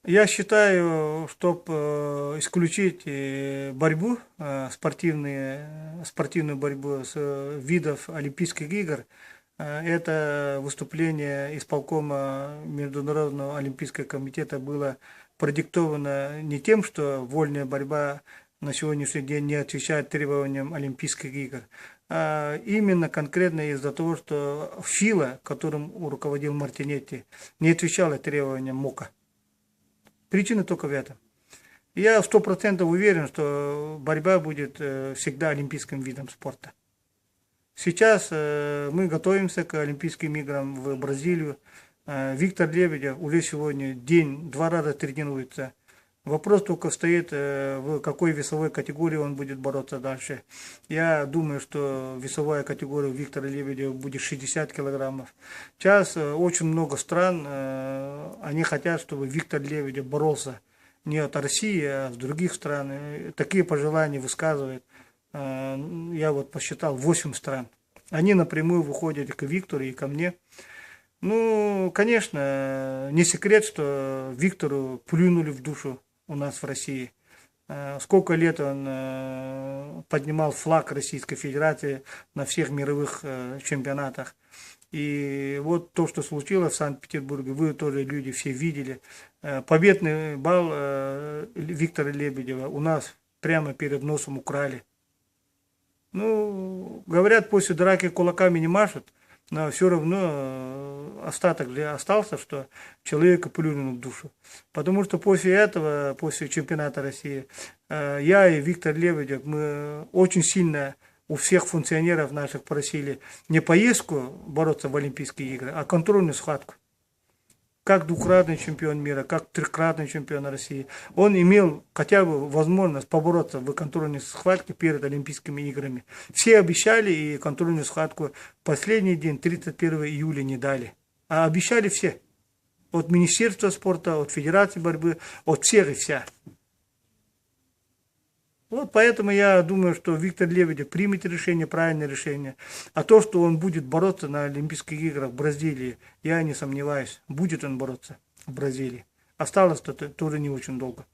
Я считаю, чтобы исключить борьбу, спортивную борьбу с видов Олимпийских игр, это выступление исполкома Международного олимпийского комитета было продиктовано не тем, что вольная борьба на сегодняшний день не отвечает требованиям Олимпийских игр, а именно конкретно из-за того, что ФИЛА, которым руководил Мартинетти, не отвечала требованиям МОКа. Причина только в этом. Я 100% уверен, что борьба будет всегда олимпийским видом спорта. Сейчас мы готовимся к Олимпийским играм в Бразилию. Виктор Лебедев уже сегодня два раза тренируется. Вопрос только стоит, в какой весовой категории он будет бороться дальше. Я думаю, что весовая категория Виктора Лебедева будет 60 килограммов. Сейчас очень много стран, они хотят, чтобы Виктор Лебедев боролся не от России, а с других стран. Такие пожелания высказывают. Я вот посчитал 8 стран. Они напрямую выходят к Виктору и ко мне. Ну, конечно, не секрет, что Виктору плюнули в душу у нас в России. Сколько лет он поднимал флаг Российской Федерации на всех мировых чемпионатах. И вот то, что случилось в Санкт-Петербурге, вы тоже люди все видели. Победный бал Виктора Лебедева у нас прямо перед носом украли. Ну, говорят, после драки кулаками не машут. Но все равно остаток остался, что человека плюнули в душу. Потому что после этого, после чемпионата России, я и Виктор Лебедев, мы очень сильно у всех функционеров наших просили не поездку бороться в Олимпийские игры, а контрольную схватку. Как двукратный чемпион мира, как трехкратный чемпион России, он имел хотя бы возможность побороться в контрольной схватке перед Олимпийскими играми. Все обещали, и контрольную схватку последний день, 31 июля, не дали. А обещали все. От Министерства спорта, от Федерации борьбы, от всех и вся. Вот поэтому я думаю, что Виктор Лебедев примет решение, правильное решение. А то, что он будет бороться на Олимпийских играх в Бразилии, я не сомневаюсь. Будет он бороться в Бразилии. Осталось-то тоже не очень долго.